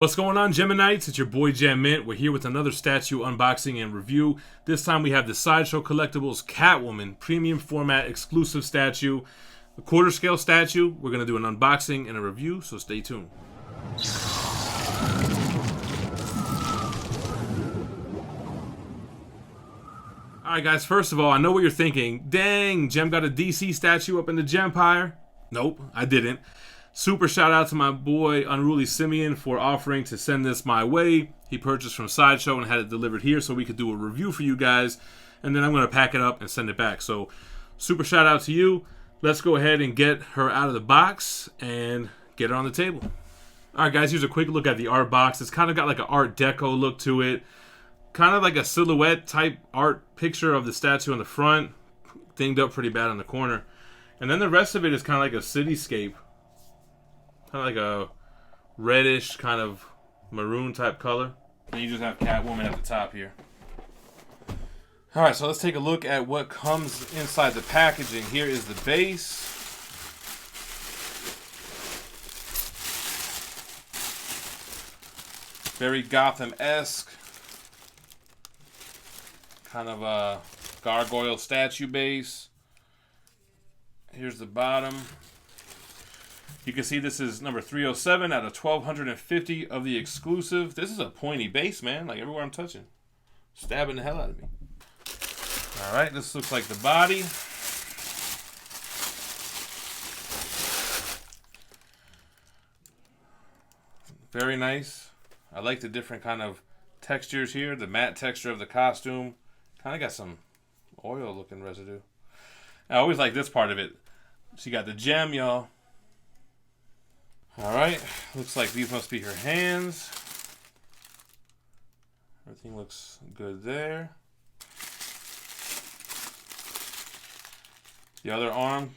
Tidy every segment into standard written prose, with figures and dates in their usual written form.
What's going on, Geminites? It's your boy Gem Mint. We're here with another statue unboxing and review. This time we have the SIDESHOW Collectibles Catwoman premium format exclusive statue, a quarter scale statue. We're going to do an unboxing and a review, so stay tuned. Alright guys, first of all, I know what you're thinking. Dang, Gem got a DC statue up in the Gempire. Nope, I didn't. Super shout out to my boy Unruly Simeon for offering to send this my way. He purchased from SIDESHOW and had it delivered here so we could do a review for you guys. And then I'm going to pack it up and send it back. So super shout out to you. Let's go ahead and get her out of the box and get her on the table. Alright guys, here's a quick look at the art box. It's kind of got like an Art Deco look to it. Kind of like a silhouette type art picture of the statue on the front. Dinged up pretty bad on the corner. And then the rest of it is kind of like a cityscape. Kind of like a reddish, kind of maroon type color. Then you just have Catwoman at the top here. Alright, so let's take a look at what comes inside the packaging. Here is the base. Very Gotham-esque. Kind of a gargoyle statue base. Here's the bottom. You can see this is number 307 out of 1,250 of the exclusive. This is a pointy base, man. Like everywhere I'm touching. Stabbing the hell out of me. Alright, this looks like the body. Very nice. I like the different kind of textures here. The matte texture of the costume. Kind of got some oil looking residue. I always like this part of it. So you got the gem, y'all. Alright, looks like these must be her hands. Everything looks good there. The other arm,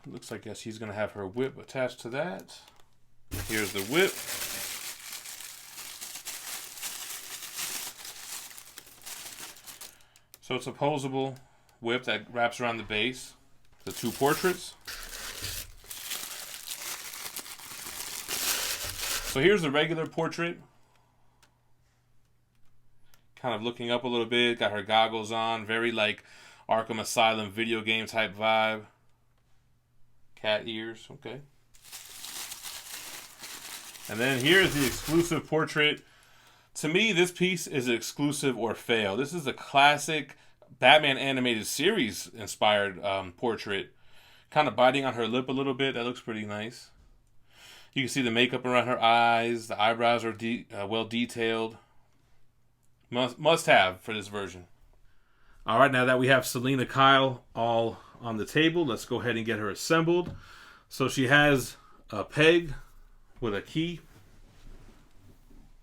looks like she's going to have her whip attached to that. Here's the whip. So it's a posable whip that wraps around the base. The two portraits. So here's the regular portrait. Kind of looking up a little bit. Got her goggles on. Very like Arkham Asylum video game type vibe. Cat ears. Okay. And then here's the exclusive portrait. To me, this piece is exclusive or fail. This is a classic Batman animated series inspired portrait. Kind of biting on her lip a little bit. That looks pretty nice. You can see the makeup around her eyes. The eyebrows are well detailed. Must have for this version. All right, now that we have Selena Kyle all on the table, let's go ahead and get her assembled. So she has a peg with a key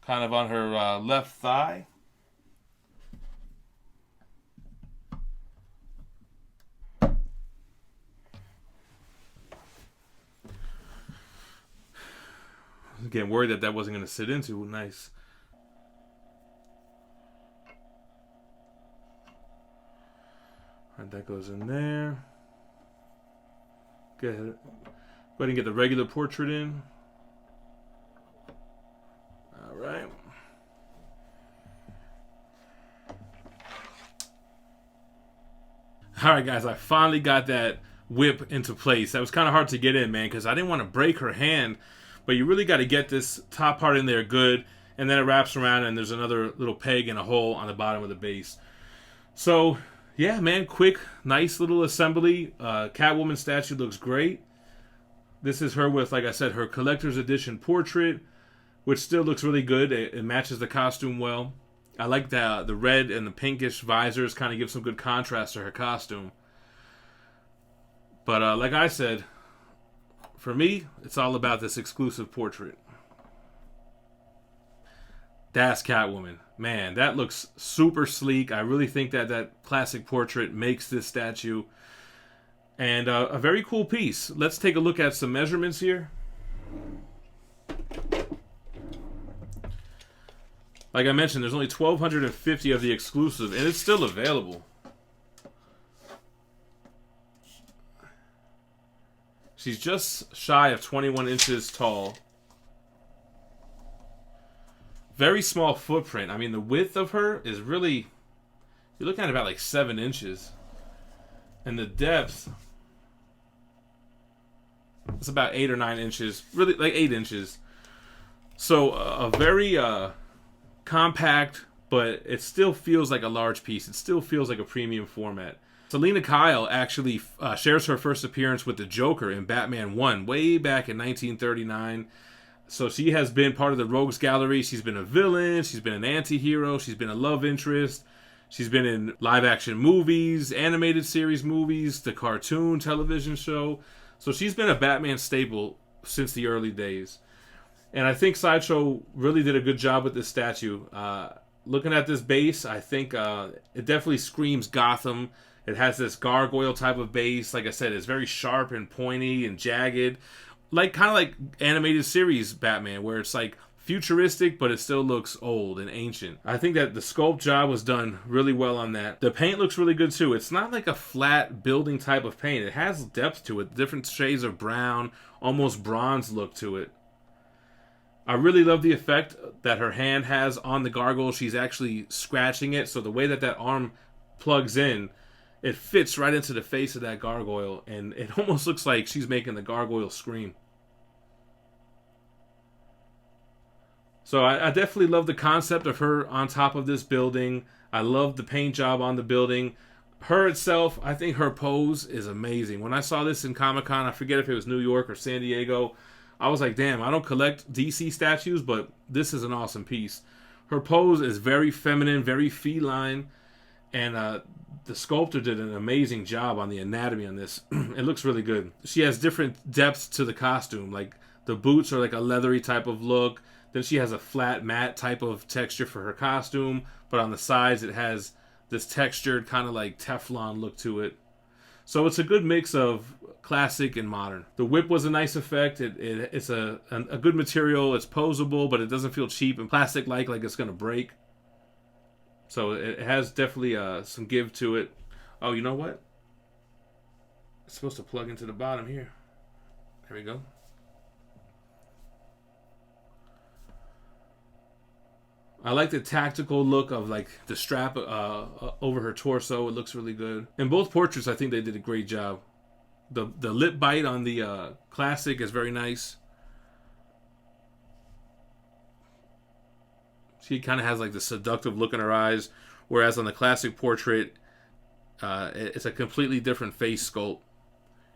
kind of on her left thigh. Getting worried that that wasn't going to sit into. Nice. Alright, that goes in there. Go ahead and get the regular portrait in. Alright. Alright guys, I finally got that whip into place. That was kind of hard to get in, man, because I didn't want to break her hand. But you really got to get this top part in there good. And then it wraps around and there's another little peg and a hole on the bottom of the base. So, yeah, man, quick, nice little assembly. Catwoman statue looks great. This is her with, like I said, her collector's edition portrait, which still looks really good. It matches the costume well. I like the red and the pinkish visors. Kind of give some good contrast to her costume. But like I said, for me, it's all about this exclusive portrait. That's Catwoman. Man, that looks super sleek. I really think that that classic portrait makes this statue. And a very cool piece. Let's take a look at some measurements here. Like I mentioned, there's only 1,250 of the exclusive, and it's still available. She's just shy of 21 inches tall. very small footprint. I mean, the width of her is really, you're looking at about like 7 inches. And the depth, it's about 8 or 9 inches. Really, like 8 inches. So, a very compact, but it still feels like a large piece. It still feels like a premium format. Selena Kyle actually shares her first appearance with the Joker in Batman 1 way back in 1939. So she has been part of the Rogues Gallery. She's been a villain. She's been an anti-hero. She's been a love interest. She's been in live-action movies, animated series movies, the cartoon television show. So she's been a Batman staple since the early days. And I think Sideshow really did a good job with this statue. Looking at this base, I think it definitely screams Gotham. It has this gargoyle type of base. Like I said, it's very sharp and pointy and jagged. Like kind of like animated series Batman, where it's like futuristic, but it still looks old and ancient. I think that the sculpt job was done really well on that. The paint looks really good too. It's not like a flat building type of paint. It has depth to it. Different shades of brown, almost bronze look to it. I really love the effect that her hand has on the gargoyle. She's actually scratching it. So the way that that arm plugs in, it fits right into the face of that gargoyle. And it almost looks like she's making the gargoyle scream. So I definitely love the concept of her on top of this building. I love the paint job on the building. Her itself, I think her pose is amazing. When I saw this in Comic-Con, I forget if it was New York or San Diego, I was like, damn, I don't collect DC statues, but this is an awesome piece. Her pose is very feminine, very feline, and the sculptor did an amazing job on the anatomy on this. It looks really good. She has different depths to the costume. Like the boots are like a leathery type of look. Then she has a flat matte type of texture for her costume, but on the sides it has this textured kind of like Teflon look to it. So it's a good mix of classic and modern. The whip was a nice effect. It's a good material. It's posable, but it doesn't feel cheap and plastic-like it's going to break. So it has definitely some give to it. Oh, you know what? It's supposed to plug into the bottom here. There we go. I like the tactical look of like the strap over her torso. It looks really good. In both portraits, I think they did a great job. The lip bite on the classic is very nice. She kind of has like the seductive look in her eyes, whereas on the classic portrait, it's a completely different face sculpt.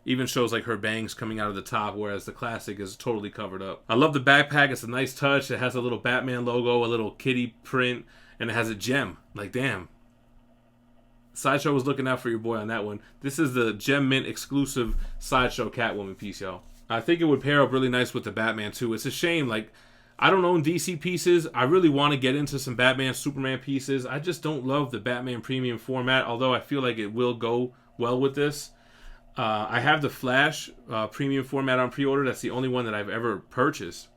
Even shows like her bangs coming out of the top, whereas the classic is totally covered up. I love the backpack. It's a nice touch. It has a little Batman logo, a little kitty print, and it has a gem. Like, damn. Sideshow was looking out for your boy on that one. This is the Gem Mint exclusive Sideshow Catwoman piece, y'all. I think it would pair up really nice with the Batman, too. It's a shame, like, I don't own DC pieces. I really want to get into some Batman, Superman pieces. I just don't love the Batman premium format, although I feel like it will go well with this. I have the Flash premium format on pre-order. That's the only one that I've ever purchased.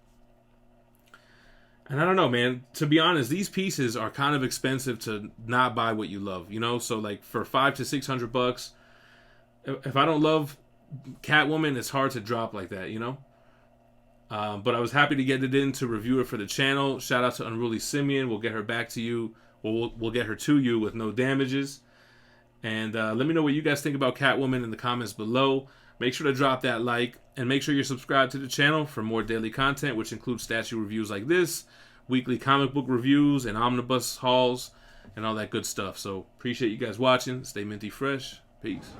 And I don't know, man. To be honest, these pieces are kind of expensive to not buy what you love, you know? So, like, for $500 to $600, if I don't love Catwoman, it's hard to drop like that, you know? But I was happy to get it in to review it for the channel. Shout out to Unruly Simeon. We'll get her back to you. We'll get her to you with no damages. And let me know what you guys think about Catwoman in the comments below. Make sure to drop that like, and make sure you're subscribed to the channel for more daily content, which includes statue reviews like this, weekly comic book reviews, and omnibus hauls, and all that good stuff. So appreciate you guys watching. Stay minty fresh. Peace.